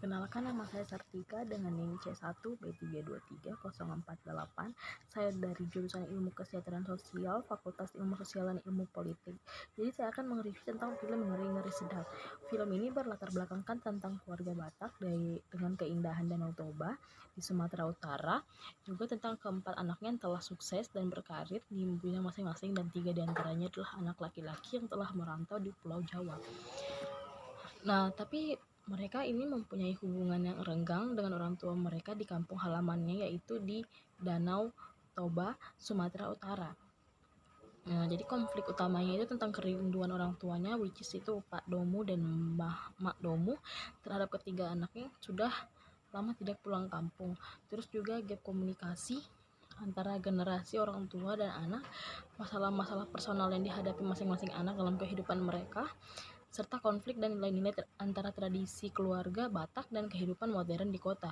Perkenalkan, nama saya Sartika dengan NIM C1B3230448. Saya dari jurusan Ilmu Kesejahteraan Sosial, Fakultas Ilmu Sosial dan Ilmu Politik. Jadi saya akan mereview tentang film Ngeri-Ngeri Sedap. Film ini berlatar belakangkan tentang keluarga Batak dengan keindahan Danau Toba di Sumatera Utara, juga tentang keempat anaknya yang telah sukses dan berkarir di bidang masing-masing, dan 3 diantaranya adalah anak laki-laki yang telah merantau di Pulau Jawa. Nah, tapi mereka ini mempunyai hubungan yang renggang dengan orang tua mereka di kampung halamannya, yaitu di Danau Toba, Sumatera Utara. Nah, jadi konflik utamanya itu tentang kerinduan orang tuanya, which is itu Pak Domu dan Mak Domu, terhadap ketiga anaknya yang sudah lama tidak pulang kampung. Terus juga gap komunikasi antara generasi orang tua dan anak, masalah-masalah personal yang dihadapi masing-masing anak dalam kehidupan mereka, serta konflik dan nilai-nilai antara tradisi keluarga Batak dan kehidupan modern di kota.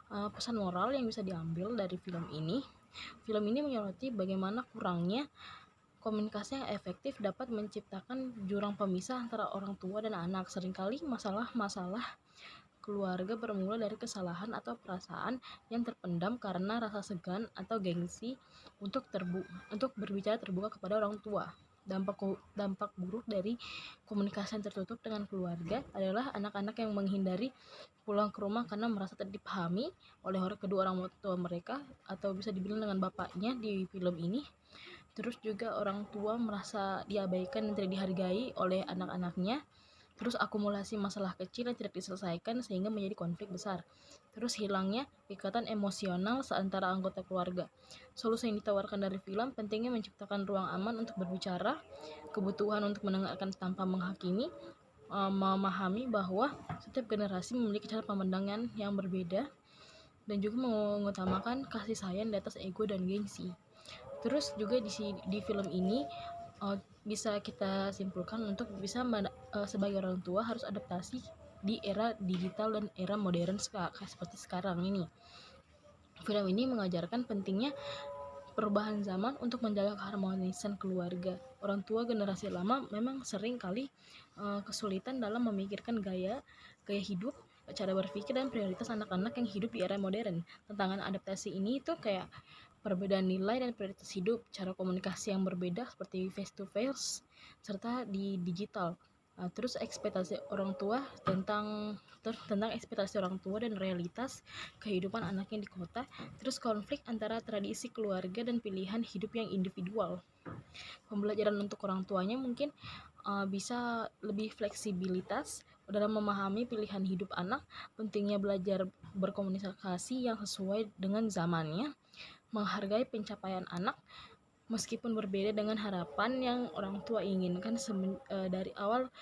Pesan moral yang bisa diambil dari film ini menyoroti bagaimana kurangnya komunikasi yang efektif dapat menciptakan jurang pemisah antara orang tua dan anak. Seringkali masalah-masalah keluarga bermula dari kesalahan atau perasaan yang terpendam karena rasa segan atau gengsi untuk berbicara terbuka kepada orang tua. Dampak buruk dari komunikasi yang tertutup dengan keluarga adalah anak-anak yang menghindari pulang ke rumah karena merasa tidak dipahami oleh kedua orang tua mereka, atau bisa dibilang dengan bapaknya di film ini. Terus juga orang tua merasa diabaikan dan tidak dihargai oleh anak-anaknya. Terus akumulasi masalah kecil yang tidak diselesaikan sehingga menjadi konflik besar. Terus hilangnya ikatan emosional seantara anggota keluarga. Solusi yang ditawarkan dari film pentingnya menciptakan ruang aman untuk berbicara, kebutuhan untuk mendengarkan tanpa menghakimi, memahami bahwa setiap generasi memiliki cara pemandangan yang berbeda, dan juga mengutamakan kasih sayang di atas ego dan gengsi. Terus juga di film ini bisa kita simpulkan untuk bisa sebagai orang tua harus adaptasi di era digital dan era modern seperti sekarang ini. Film ini mengajarkan pentingnya perubahan zaman untuk menjaga keharmonisan keluarga. Orang tua generasi lama memang sering kali kesulitan dalam memikirkan gaya hidup, cara berpikir, dan prioritas anak-anak yang hidup di era modern. Tantangan adaptasi ini itu kayak perbedaan nilai dan prioritas hidup, cara komunikasi yang berbeda seperti face to face, serta di digital. Terus ekspektasi orang tua tentang ekspektasi orang tua dan realitas kehidupan anaknya di kota. Terus konflik antara tradisi keluarga dan pilihan hidup yang individual. Pembelajaran untuk orang tuanya mungkin bisa lebih fleksibilitas dalam memahami pilihan hidup anak, pentingnya belajar berkomunikasi yang sesuai dengan zamannya, menghargai pencapaian anak meskipun berbeda dengan harapan yang orang tua inginkan dari awal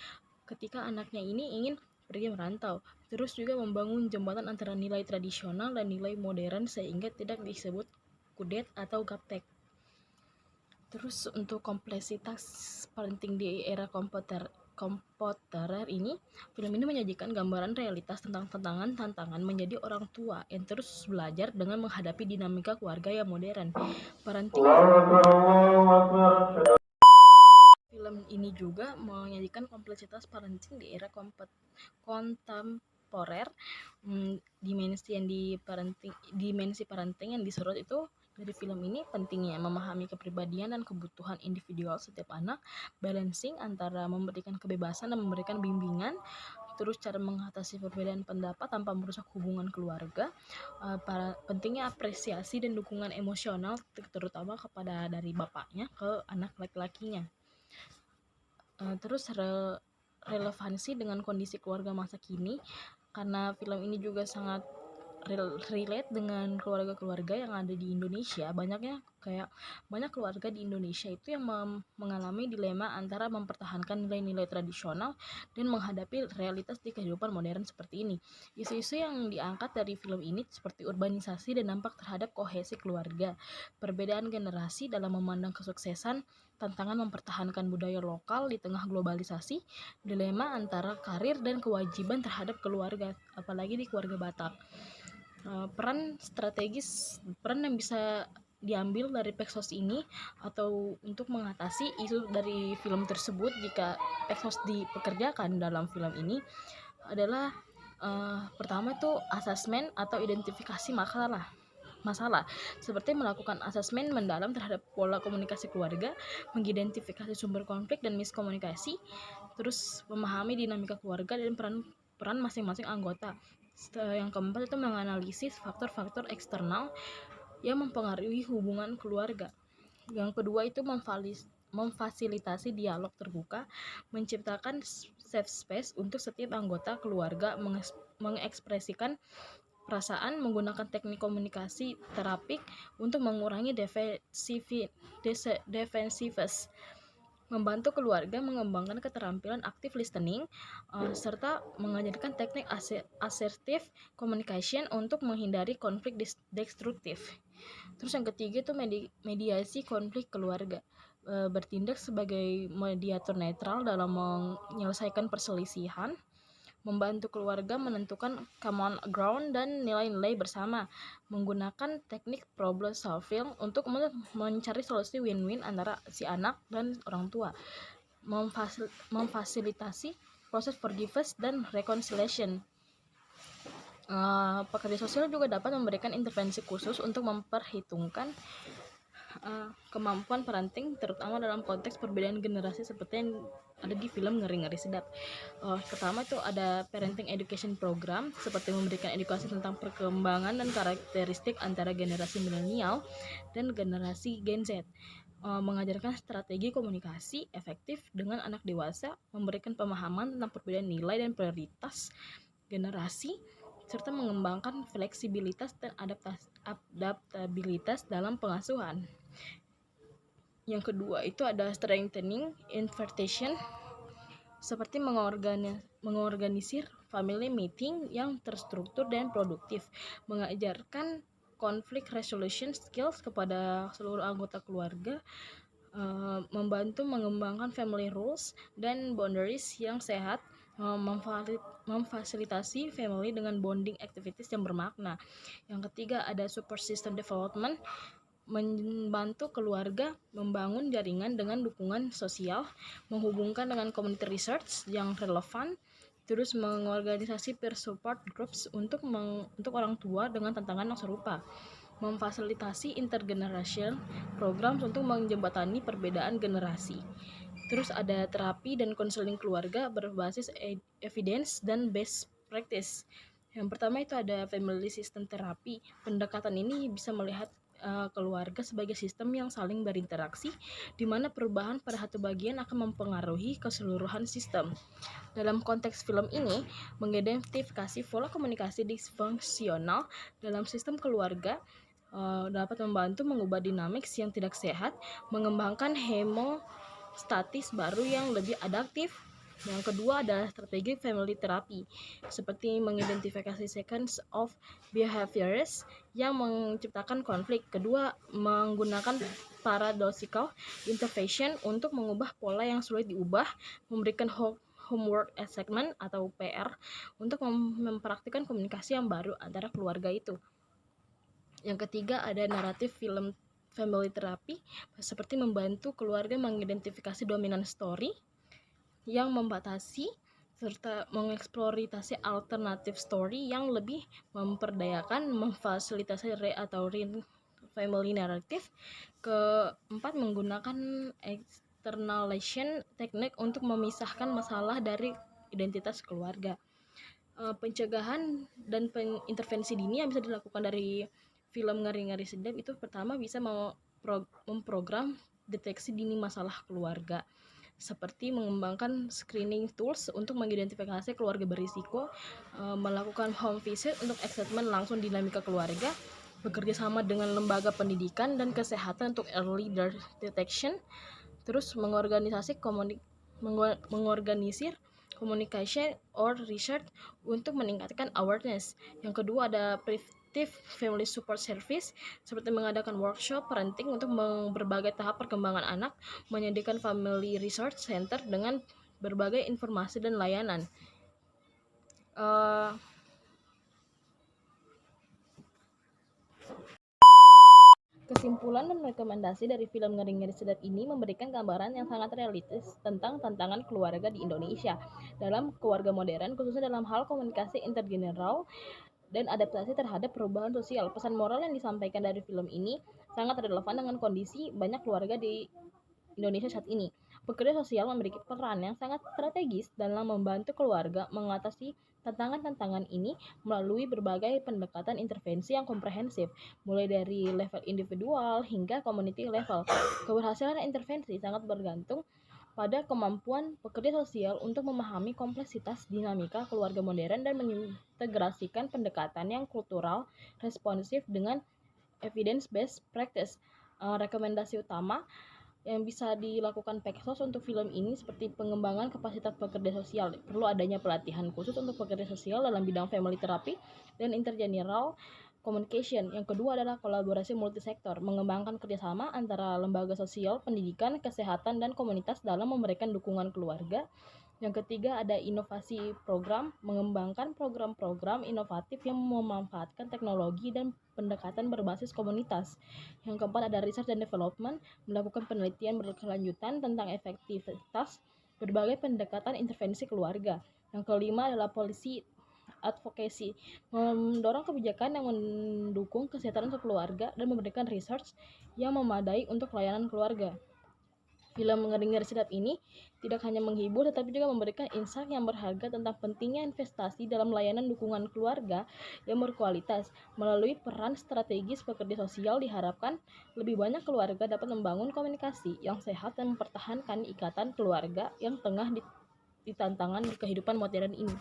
ketika anaknya ini ingin pergi merantau. Terus juga membangun jembatan antara nilai tradisional dan nilai modern sehingga tidak disebut kudet atau gaptek. Terus untuk kompleksitas parenting di era komputer ini, film ini menyajikan gambaran realitas tentang tantangan menjadi orang tua yang terus belajar dengan menghadapi dinamika keluarga yang modern. Parenting film ini juga menyajikan kompleksitas parenting di era kontemporer. Dimensi parenting yang disorot itu dari film ini pentingnya memahami kepribadian dan kebutuhan individual setiap anak, balancing antara memberikan kebebasan dan memberikan bimbingan, terus cara mengatasi perbedaan pendapat tanpa merusak hubungan keluarga, pentingnya apresiasi dan dukungan emosional terutama kepada dari bapaknya ke anak laki-lakinya. Terus relevansi dengan kondisi keluarga masa kini, karena film ini juga sangat relate dengan keluarga-keluarga yang ada di Indonesia. Banyak keluarga di Indonesia itu yang mengalami dilema antara mempertahankan nilai-nilai tradisional dan menghadapi realitas di kehidupan modern seperti ini. Isu-isu yang diangkat dari film ini seperti urbanisasi dan dampak terhadap kohesi keluarga, perbedaan generasi dalam memandang kesuksesan, tantangan mempertahankan budaya lokal di tengah globalisasi, dilema antara karir dan kewajiban terhadap keluarga, apalagi di keluarga Batak. Peran yang bisa diambil dari Pexos ini atau untuk mengatasi isu dari film tersebut jika Pexos dipekerjakan dalam film ini adalah Pertama itu asesmen atau identifikasi masalah seperti melakukan asesmen mendalam terhadap pola komunikasi keluarga, mengidentifikasi sumber konflik dan miskomunikasi, terus memahami dinamika keluarga dan peran masing-masing anggota. Yang keempat itu menganalisis faktor-faktor eksternal yang mempengaruhi hubungan keluarga. Yang kedua itu memfasilitasi dialog terbuka, menciptakan safe space untuk setiap anggota keluarga mengekspresikan perasaan menggunakan teknik komunikasi terapik untuk mengurangi defensiveness, membantu keluarga mengembangkan keterampilan active listening, serta mengajarkan teknik assertive communication untuk menghindari konflik destruktif. Terus yang ketiga itu mediasi konflik keluarga, bertindak sebagai mediator netral dalam menyelesaikan perselisihan, membantu keluarga menentukan common ground dan nilai-nilai bersama, menggunakan teknik problem solving untuk mencari solusi win-win antara si anak dan orang tua, memfasilitasi proses forgiveness dan reconciliation. Pekerja sosial juga dapat memberikan intervensi khusus untuk memperhitungkan kemampuan parenting, terutama dalam konteks perbedaan generasi seperti yang ada di film Ngeri-Ngeri Sedap. Pertama itu ada parenting education program, seperti memberikan edukasi tentang perkembangan dan karakteristik antara generasi milenial dan generasi Gen Z, mengajarkan strategi komunikasi efektif dengan anak dewasa, memberikan pemahaman tentang perbedaan nilai dan prioritas generasi, serta mengembangkan fleksibilitas dan adaptabilitas dalam pengasuhan. Yang kedua itu ada strengthening invitation, seperti mengorganisir family meeting yang terstruktur dan produktif, mengajarkan conflict resolution skills kepada seluruh anggota keluarga, membantu mengembangkan family rules dan boundaries yang sehat, memfasilitasi family dengan bonding activities yang bermakna. Yang ketiga ada support system development, membantu keluarga membangun jaringan dengan dukungan sosial, menghubungkan dengan community research yang relevan, terus mengorganisasi peer support groups untuk orang tua dengan tantangan yang serupa, memfasilitasi intergeneration program untuk menjembatani perbedaan generasi. Terus ada terapi dan konseling keluarga berbasis evidence dan best practice. Yang pertama itu ada family system therapy. Pendekatan ini bisa melihat keluarga sebagai sistem yang saling berinteraksi, di mana perubahan pada satu bagian akan mempengaruhi keseluruhan sistem. Dalam konteks film ini, mengidentifikasi pola komunikasi disfungsional dalam sistem keluarga dapat membantu mengubah dinamiks yang tidak sehat, mengembangkan hemostatis baru yang lebih adaptif. Yang kedua adalah strategi family therapy, seperti mengidentifikasi sequence of behaviors yang menciptakan konflik. Kedua, menggunakan paradoxical intervention untuk mengubah pola yang sulit diubah, memberikan homework assignment atau PR untuk mempraktikkan komunikasi yang baru antara keluarga itu. Yang ketiga ada naratif film family therapy, seperti membantu keluarga mengidentifikasi dominan story yang membatasi serta mengeksplorasi alternatif story yang lebih memperdayakan, memfasilitasi atau family narrative. Keempat, menggunakan externalization teknik untuk memisahkan masalah dari identitas keluarga. Pencegahan dan intervensi dini yang bisa dilakukan dari film Ngeri-Ngeri Sedap itu pertama bisa memprogram deteksi dini masalah keluarga, seperti mengembangkan screening tools untuk mengidentifikasi keluarga berisiko, melakukan home visit untuk assessment langsung dinamika keluarga, bekerja sama dengan lembaga pendidikan dan kesehatan untuk early detection, terus mengorganisir communication or research untuk meningkatkan awareness. Yang kedua ada preventive family support service, seperti mengadakan workshop parenting untuk berbagai tahap perkembangan anak, menyediakan family resource center dengan berbagai informasi dan layanan. Kesimpulan dan rekomendasi dari film Ngeri-Ngeri Sedap ini memberikan gambaran yang sangat realistis tentang tantangan keluarga di Indonesia dalam keluarga modern, khususnya dalam hal komunikasi intergeneral dan adaptasi terhadap perubahan sosial. Pesan moral yang disampaikan dari film ini sangat relevan dengan kondisi banyak keluarga di Indonesia saat ini. Pekerja sosial memiliki peran yang sangat strategis dalam membantu keluarga mengatasi tantangan-tantangan ini melalui berbagai pendekatan intervensi yang komprehensif, mulai dari level individual hingga community level. Keberhasilan intervensi sangat bergantung pada kemampuan pekerja sosial untuk memahami kompleksitas dinamika keluarga modern dan mengintegrasikan pendekatan yang kultural, responsif dengan evidence-based practice. Rekomendasi utama yang bisa dilakukan Peksos untuk film ini seperti pengembangan kapasitas pekerja sosial. Perlu adanya pelatihan khusus untuk pekerja sosial dalam bidang family therapy dan intergeneral communication. Yang kedua adalah kolaborasi multisektor, mengembangkan kerjasama antara lembaga sosial, pendidikan, kesehatan, dan komunitas dalam memberikan dukungan keluarga. Yang ketiga ada inovasi program, mengembangkan program-program inovatif yang memanfaatkan teknologi dan pendekatan berbasis komunitas. Yang keempat ada research and development, melakukan penelitian berkelanjutan tentang efektivitas berbagai pendekatan intervensi keluarga. Yang kelima adalah policy advocacy, mendorong kebijakan yang mendukung kesejahteraan untuk keluarga dan memberikan research yang memadai untuk layanan keluarga. Film Ngeri-Ngeri Sedap ini tidak hanya menghibur tetapi juga memberikan insight yang berharga tentang pentingnya investasi dalam layanan dukungan keluarga yang berkualitas. Melalui peran strategis pekerja sosial diharapkan lebih banyak keluarga dapat membangun komunikasi yang sehat dan mempertahankan ikatan keluarga yang tengah ditantangan di kehidupan modern ini.